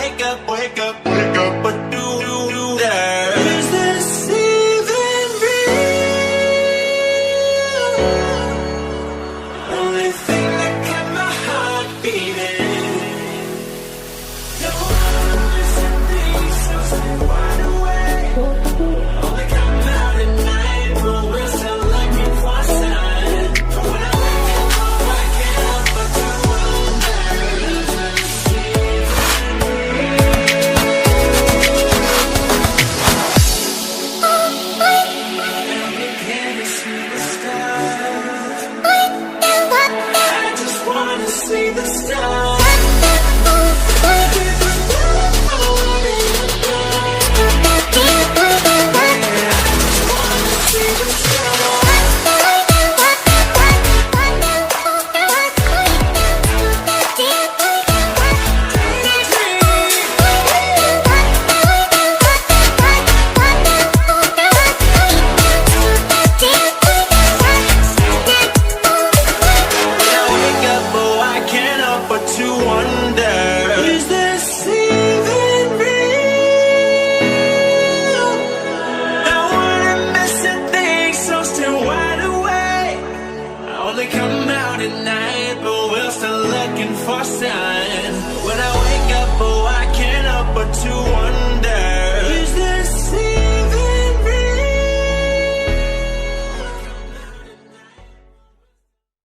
wake up, what do you there? Is this even real? Only thing that kept my heart beating. No one missing things, so stay wide awake. Only come out at night, but we're still looking for a sign. But when I wake up, I can't help but to wonder. Is this even see the stars. Come out at night, but we're still looking for signs. When I